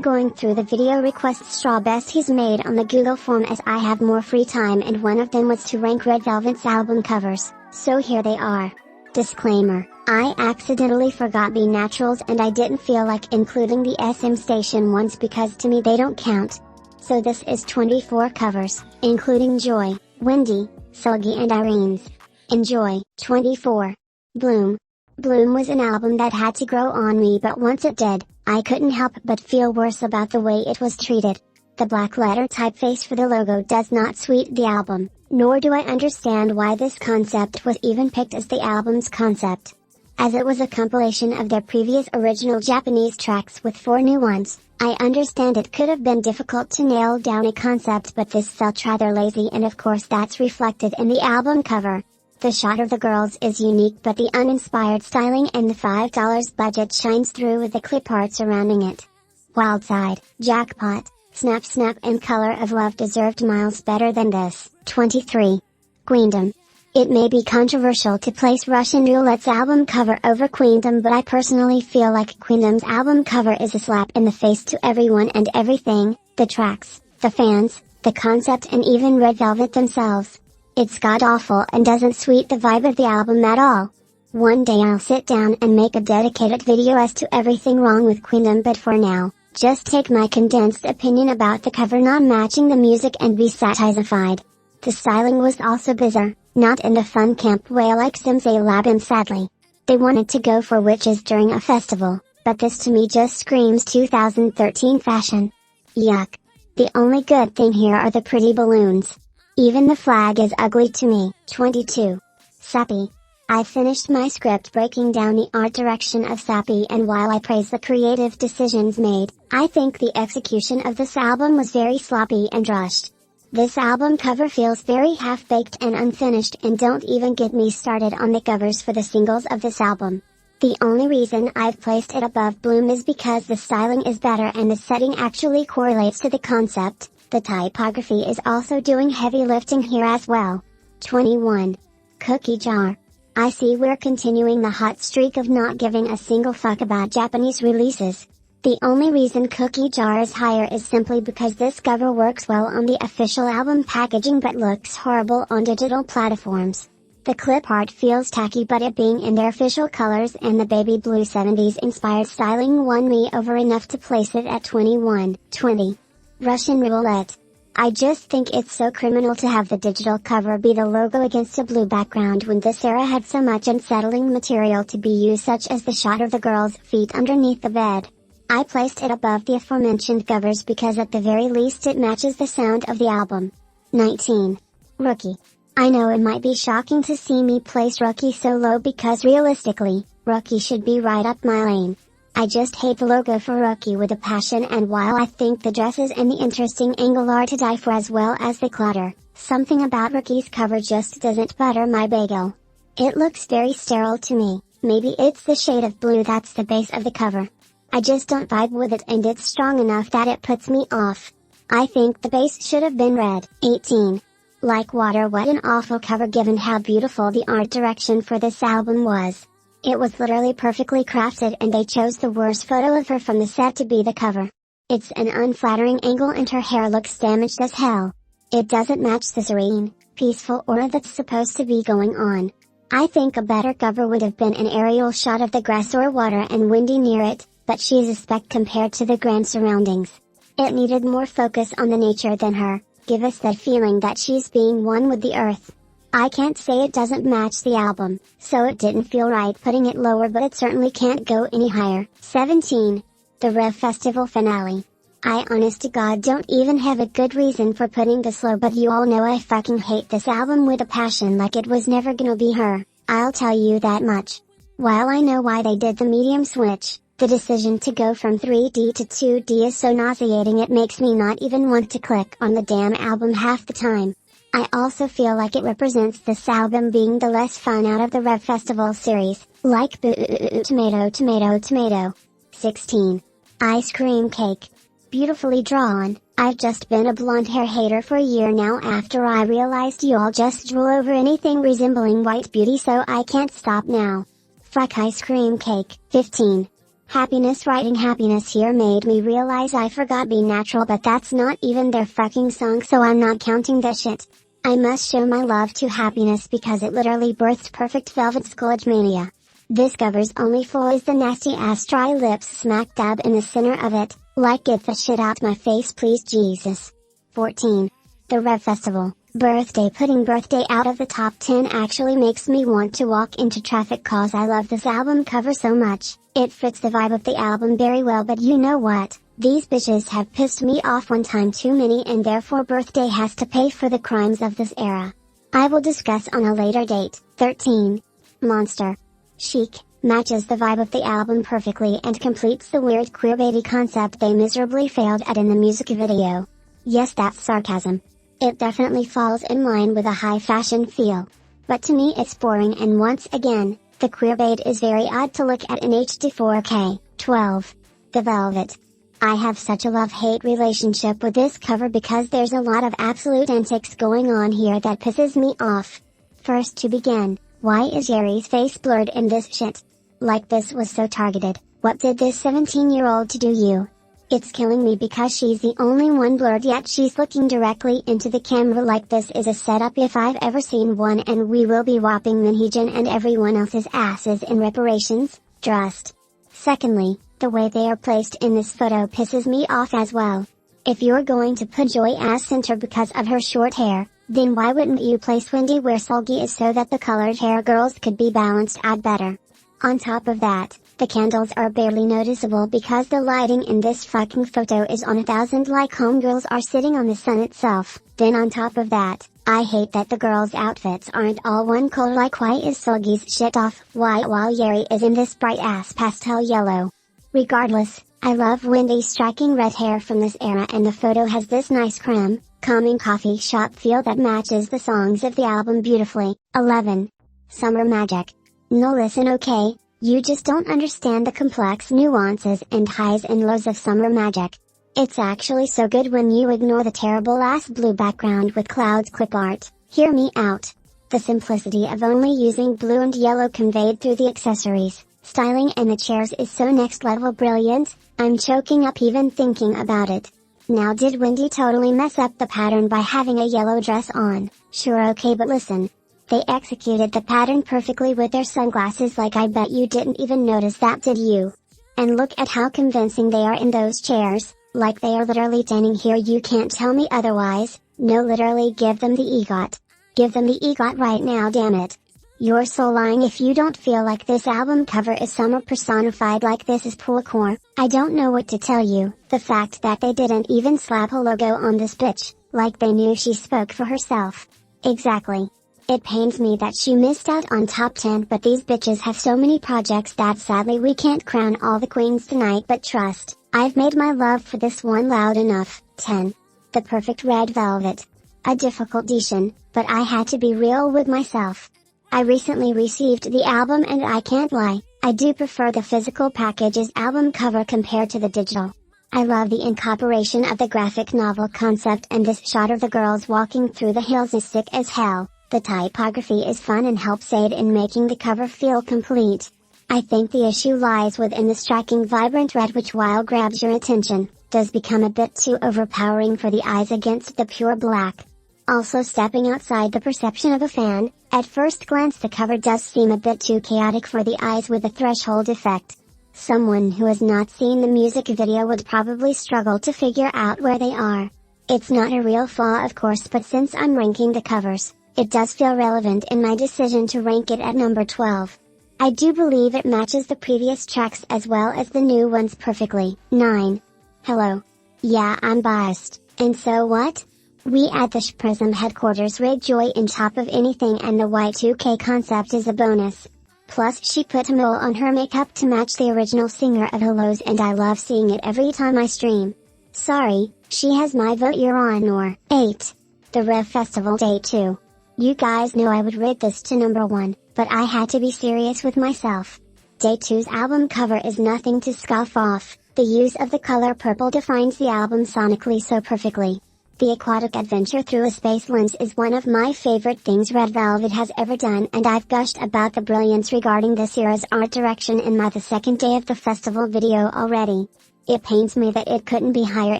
I'm going through the video requests straw best he's made on the Google form as I have more free time, and one of them was to rank Red Velvet's album covers, so here they are. Disclaimer, I accidentally forgot B Naturals and I didn't feel like including the SM Station ones because to me they don't count. So this is 24 covers, including Joy, Wendy, Sulgi and Irene's. Enjoy. 24. Bloom. Bloom was an album that had to grow on me, but once it did, I couldn't help but feel worse about the way it was treated. The black letter typeface for the logo does not sweeten the album, nor do I understand why this concept was even picked as the album's concept. As it was a compilation of their previous original Japanese tracks with 4 new ones, I understand it could have been difficult to nail down a concept, but this felt rather lazy, and of course that's reflected in the album cover. The shot of the girls is unique, but the uninspired styling and the $5 budget shines through with the clip art surrounding it. Wildside, Jackpot, Snap Snap and Color of Love deserved miles better than this. 23. Queendom. It may be controversial to place Russian Roulette's album cover over Queendom, but I personally feel like Queendom's album cover is a slap in the face to everyone and everything, the tracks, the fans, the concept and even Red Velvet themselves. It's god-awful and doesn't sweet the vibe of the album at all. One day I'll sit down and make a dedicated video as to everything wrong with Queendom, but for now, just take my condensed opinion about the cover not matching the music and be satisfied. The styling was also bizarre, not in the fun camp way like Sims A Lab, and sadly, they wanted to go for witches during a festival, but this to me just screams 2013 fashion. Yuck. The only good thing here are the pretty balloons. Even the flag is ugly to me. 22. Sappy. I finished my script breaking down the art direction of Sappy, and while I praise the creative decisions made, I think the execution of this album was very sloppy and rushed. This album cover feels very half-baked and unfinished, and don't even get me started on the covers for the singles of this album. The only reason I've placed it above Bloom is because the styling is better and the setting actually correlates to the concept. The typography is also doing heavy lifting here as well. 21. Cookie Jar. I see we're continuing the hot streak of not giving a single fuck about Japanese releases. The only reason Cookie Jar is higher is simply because this cover works well on the official album packaging but looks horrible on digital platforms. The clip art feels tacky, but it being in their official colors and the baby blue 70s inspired styling won me over enough to place it at 21. 20. Russian Roulette. I just think it's so criminal to have the digital cover be the logo against a blue background when this era had so much unsettling material to be used, such as the shot of the girl's feet underneath the bed. I placed it above the aforementioned covers because at the very least it matches the sound of the album. 19. Rookie. I know it might be shocking to see me place Rookie so low because realistically, Rookie should be right up my lane. I just hate the logo for Rookie with a passion, and while I think the dresses and the interesting angle are to die for as well as the clutter, something about Rookie's cover just doesn't butter my bagel. It looks very sterile to me. Maybe it's the shade of blue that's the base of the cover. I just don't vibe with it, and it's strong enough that it puts me off. I think the base should have been red. 18. Like water, what an awful cover given how beautiful the art direction for this album was. It was literally perfectly crafted, and they chose the worst photo of her from the set to be the cover. It's an unflattering angle and her hair looks damaged as hell. It doesn't match the serene, peaceful aura that's supposed to be going on. I think a better cover would have been an aerial shot of the grass or water and Wendy near it, but she's a speck compared to the grand surroundings. It needed more focus on the nature than her, give us that feeling that she's being one with the earth. I can't say it doesn't match the album, so it didn't feel right putting it lower, but it certainly can't go any higher. 17. The Rev Festival Finale. I honest to God don't even have a good reason for putting this low, but you all know I fucking hate this album with a passion like it was never gonna be her, I'll tell you that much. While I know why they did the medium switch, the decision to go from 3D to 2D is so nauseating it makes me not even want to click on the damn album half the time. I also feel like it represents this album being the less fun out of the Rev Festival series, like tomato tomato tomato. 16. Ice Cream Cake. Beautifully drawn. I've just been a blonde hair hater for a year now after I realized you all just drool over anything resembling white beauty, so I can't stop now. Fuck Ice Cream Cake. 15. Happiness. Writing happiness here made me realize I forgot Be Natural, but that's not even their fucking song, so I'm not counting that shit. I must show my love to happiness because it literally birthed Perfect Velvet's College Mania. This cover's only flaw is the nasty ass dry lips smack dab in the center of it, like get the shit out my face please Jesus. 14. The Rev Festival, birthday pudding. Birthday out of the top 10 actually makes me want to walk into traffic cause I love this album cover so much. It fits the vibe of the album very well, but you know what? These bitches have pissed me off one time too many, and therefore birthday has to pay for the crimes of this era. I will discuss on a later date. 13. Monster. Chic, matches the vibe of the album perfectly and completes the weird queerbaity concept they miserably failed at in the music video. Yes, that's sarcasm. It definitely falls in line with a high fashion feel. But to me it's boring, and once again, the queerbait is very odd to look at in HD 4K. 12. The Velvet. I have such a love-hate relationship with this cover because there's a lot of absolute antics going on here that pisses me off. First to begin, why is Yeri's face blurred in this shit? Like this was so targeted. What did this 17-year-old to do you? It's killing me because she's the only one blurred, yet she's looking directly into the camera like this is a setup if I've ever seen one, and we will be whopping Minheejin and everyone else's asses in reparations, trust. Secondly, the way they are placed in this photo pisses me off as well. If you're going to put Joy as center because of her short hair, then why wouldn't you place Wendy where Solgi is so that the colored hair girls could be balanced out better? On top of that, the candles are barely noticeable because the lighting in this fucking photo is on 1000 like homegirls are sitting on the sun itself. Then on top of that, I hate that the girls' outfits aren't all one color. Like why is Solgi's shit off while Yeri is in this bright ass pastel yellow? Regardless, I love Wendy's striking red hair from this era, and the photo has this nice creme, calming coffee shop feel that matches the songs of the album beautifully. 11. Summer Magic. No, listen, okay, you just don't understand the complex nuances and highs and lows of Summer Magic. It's actually so good when you ignore the terrible ass blue background with clouds clip art. Hear me out. The simplicity of only using blue and yellow conveyed through the accessories, styling and the chairs is so next level brilliant, I'm choking up even thinking about it. Now did Wendy totally mess up the pattern by having a yellow dress on? Sure, okay, but listen. They executed the pattern perfectly with their sunglasses. Like I bet you didn't even notice that, did you? And look at how convincing they are in those chairs, like they are literally standing here. You can't tell me otherwise. No, literally give them the EGOT. Give them the EGOT right now, damn it. You're so lying if you don't feel like this album cover is summer personified. Like this is poolcore. I don't know what to tell you. The fact that they didn't even slap a logo on this bitch, like they knew she spoke for herself. Exactly. It pains me that she missed out on top 10, but these bitches have so many projects that sadly we can't crown all the queens tonight, but trust, I've made my love for this one loud enough. 10. The Perfect Red Velvet. A difficult decision, but I had to be real with myself. I recently received the album and I can't lie, I do prefer the physical package's album cover compared to the digital. I love the incorporation of the graphic novel concept, and this shot of the girls walking through the hills is sick as hell. The typography is fun and helps aid in making the cover feel complete. I think the issue lies within the striking vibrant red, which while grabs your attention, does become a bit too overpowering for the eyes against the pure black. Also stepping outside the perception of a fan, at first glance the cover does seem a bit too chaotic for the eyes with the threshold effect. Someone who has not seen the music video would probably struggle to figure out where they are. It's not a real flaw of course, but since I'm ranking the covers, it does feel relevant in my decision to rank it at number 12. I do believe it matches the previous tracks as well as the new ones perfectly. 9. Hello. Yeah, I'm biased, and so what? We at the Prism headquarters rig Joy in top of anything, and the Y2K concept is a bonus. Plus she put a mole on her makeup to match the original singer of Hellos, and I love seeing it every time I stream. Sorry, she has my vote, you're on. Or 8. The Rev Festival Day 2. You guys knew I would rate this to number 1, but I had to be serious with myself. Day 2's album cover is nothing to scoff off. The use of the color purple defines the album sonically so perfectly. The aquatic adventure through a space lens is one of my favorite things Red Velvet has ever done, and I've gushed about the brilliance regarding this era's art direction in my the second day of the festival video already. It pains me that it couldn't be higher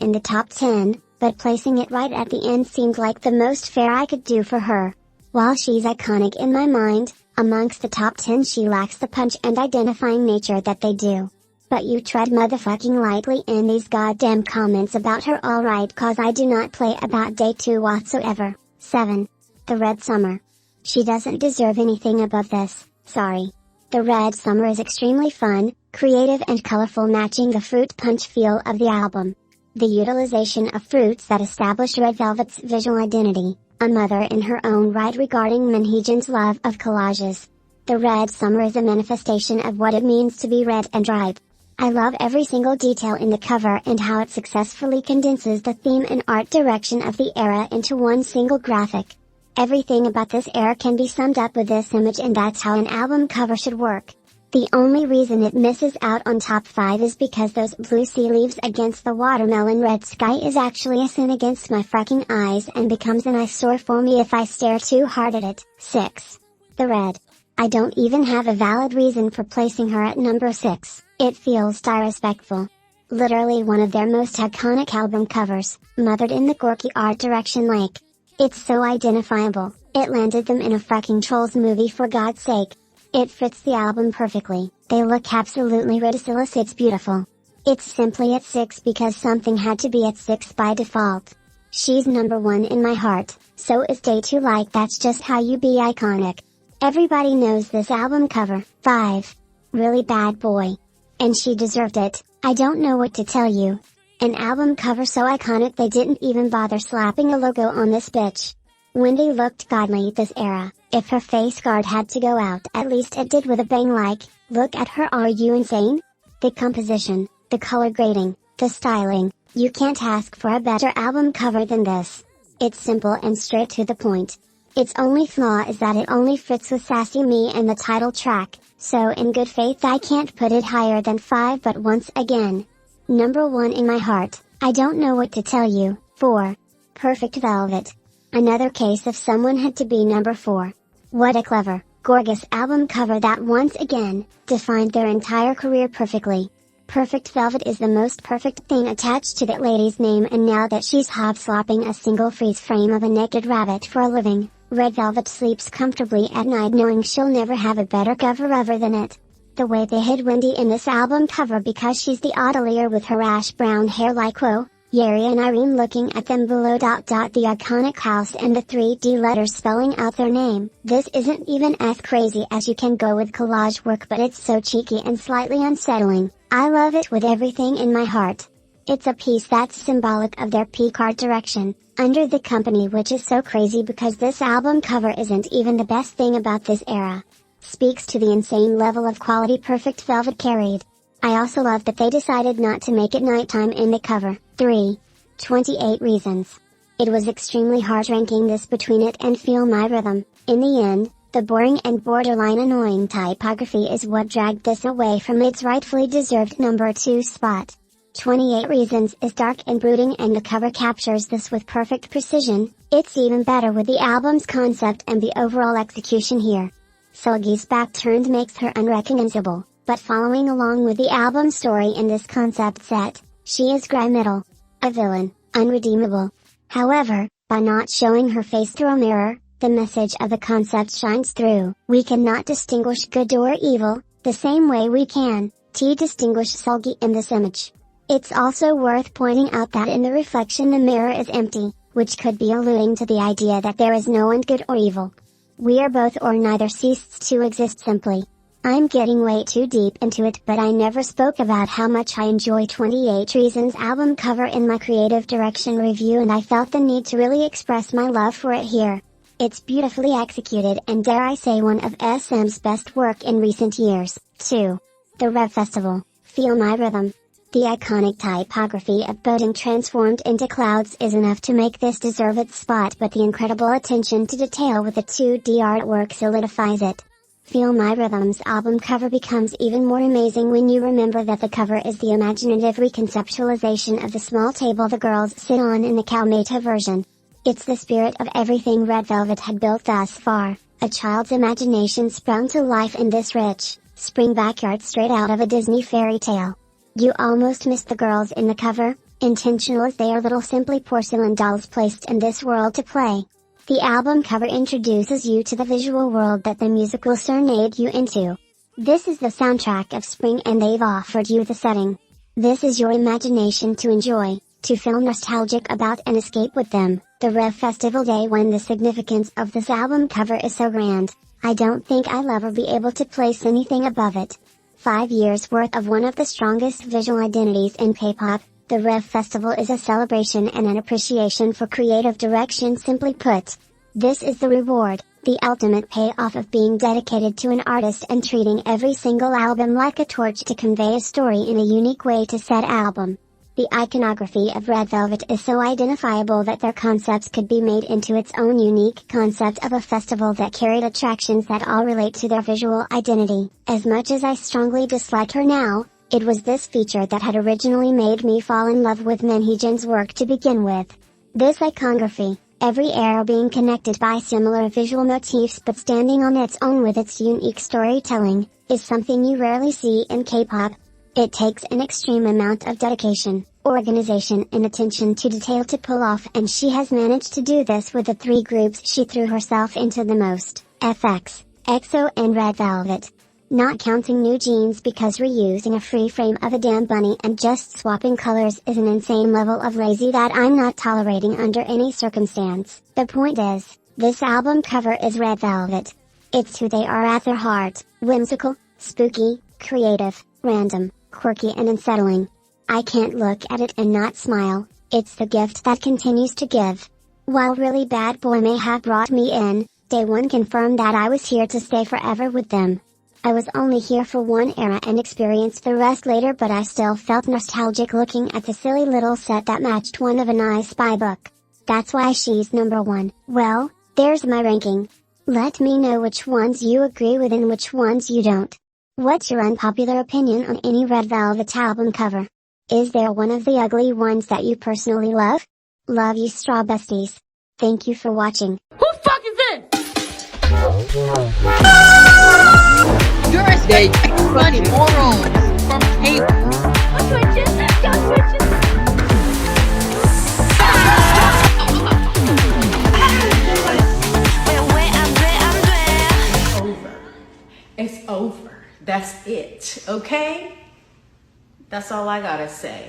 in the top 10, but placing it right at the end seemed like the most fair I could do for her. While she's iconic in my mind, amongst the top 10 she lacks the punch and identifying nature that they do. But you tread motherfucking lightly in these goddamn comments about her, alright, cause I do not play about day 2 whatsoever. 7. The Red Summer. She doesn't deserve anything above this, sorry. The Red Summer is extremely fun, creative and colorful, matching the fruit punch feel of the album. The utilization of fruits that establish Red Velvet's visual identity, a mother in her own right regarding Manhejan's love of collages. The Red Summer is a manifestation of what it means to be red and ripe. I love every single detail in the cover and how it successfully condenses the theme and art direction of the era into one single graphic. Everything about this era can be summed up with this image, and that's how an album cover should work. The only reason it misses out on top 5 is because those blue sea leaves against the watermelon red sky is actually a sin against my fucking eyes and becomes an eyesore for me if I stare too hard at it. 6. The Red. I don't even have a valid reason for placing her at number 6. It feels disrespectful. Literally one of their most iconic album covers, mothered in the quirky art direction like. It's so identifiable, it landed them in a fucking Trolls movie for God's sake. It fits the album perfectly, they look absolutely ridiculous, it's beautiful. It's simply at 6 because something had to be at 6 by default. She's number 1 in my heart, so is day 2, like that's just how you be iconic. Everybody knows this album cover. 5. Really Bad Boy. And she deserved it, I don't know what to tell you. An album cover so iconic they didn't even bother slapping a logo on this bitch. Wendy looked godly this era. If her face guard had to go out, at least it did with a bang. Like, look at her, are you insane? The composition, the color grading, the styling, you can't ask for a better album cover than this. It's simple and straight to the point. Its only flaw is that it only fits with Sassy Me and the title track, so in good faith I can't put it higher than 5, but once again. Number 1 in my heart, I don't know what to tell you. 4. Perfect Velvet. Another case of someone had to be number 4. What a clever, gorgeous album cover that once again, defined their entire career perfectly. Perfect Velvet is the most perfect thing attached to that lady's name, and now that she's hop-slopping a single freeze frame of a naked rabbit for a living, Red Velvet sleeps comfortably at night knowing she'll never have a better cover ever than it. The way they hid Wendy in this album cover, because she's the oddlier with her ash brown hair like whoa, Yeri and Irene looking at them below. The iconic house and the 3D letters spelling out their name. This isn't even as crazy as you can go with collage work, but it's so cheeky and slightly unsettling. I love it with everything in my heart. It's a piece that's symbolic of their peak art direction, Under the Company, which is so crazy because this album cover isn't even the best thing about this era. Speaks to the insane level of quality Perfect Velvet carried. I also love that they decided not to make it nighttime in the cover. 3. 28 Reasons. It was extremely hard ranking this between it and Feel My Rhythm. In the end, the boring and borderline annoying typography is what dragged this away from its rightfully deserved number 2 spot. 28 Reasons is dark and brooding, and the cover captures this with perfect precision. It's even better with the album's concept and the overall execution here. Sulgi's back turned makes her unrecognizable, but following along with the album story in this concept set, she is Gry Middle. A villain, unredeemable. However, by not showing her face through a mirror, the message of the concept shines through. We cannot distinguish good or evil, the same way we can distinguish Sulgi in this image. It's also worth pointing out that in the reflection the mirror is empty, which could be alluding to the idea that there is no one good or evil. We are both or neither, ceased to exist simply. I'm getting way too deep into it, but I never spoke about how much I enjoy 28 Reasons album cover in my creative direction review, and I felt the need to really express my love for it here. It's beautifully executed and, dare I say, one of SM's best work in recent years. 2. The Rev Festival, Feel My Rhythm. The iconic typography of boating transformed into clouds is enough to make this deserve its spot, but the incredible attention to detail with the 2D artwork solidifies it. Feel My Rhythm's album cover becomes even more amazing when you remember that the cover is the imaginative reconceptualization of the small table the girls sit on in the Calmeta version. It's the spirit of everything Red Velvet had built thus far, a child's imagination sprung to life in this rich, spring backyard straight out of a Disney fairy tale. You almost missed the girls in the cover, intentional as they are little simply porcelain dolls placed in this world to play. The album cover introduces you to the visual world that the music will serenade you into. This is the soundtrack of spring and they've offered you the setting. This is your imagination to enjoy, to feel nostalgic about and escape with them. The Rev Festival Day when the significance of this album cover is so grand, I don't think I'll ever be able to place anything above it. 5 years worth of one of the strongest visual identities in K-pop. The Rev Festival is a celebration and an appreciation for creative direction. Simply put, this is the reward, the ultimate payoff of being dedicated to an artist and treating every single album like a torch to convey a story in a unique way to said album. The iconography of Red Velvet is so identifiable that their concepts could be made into its own unique concept of a festival that carried attractions that all relate to their visual identity. As much as I strongly dislike her now, it was this feature that had originally made me fall in love with Minhyejin's work to begin with. This iconography, every arrow being connected by similar visual motifs but standing on its own with its unique storytelling, is something you rarely see in K-pop. It takes an extreme amount of dedication, organization and attention to detail to pull off, and she has managed to do this with the 3 groups she threw herself into the most, FX, EXO and Red Velvet. Not counting New Jeans because reusing a free frame of a damn bunny and just swapping colors is an insane level of lazy that I'm not tolerating under any circumstance. The point is, this album cover is Red Velvet. It's who they are at their heart, whimsical, spooky, creative, random, quirky and unsettling. I can't look at it and not smile. It's the gift that continues to give. While Really Bad Boy may have brought me in, Day One confirmed that I was here to stay forever with them. I was only here for one era and experienced the rest later, but I still felt nostalgic looking at the silly little set that matched one of an I Spy book. That's why she's number 1. Well, there's my ranking. Let me know which ones you agree with and which ones you don't. What's your unpopular opinion on any Red Velvet album cover? Is there one of the ugly ones that you personally love? Love you, Straw Besties. Thank you for watching. Who fuck is it? You're a funny morals from Kate. Don't switch it. Don't switch it. It's over. It's over. That's it. Okay? That's all I gotta say.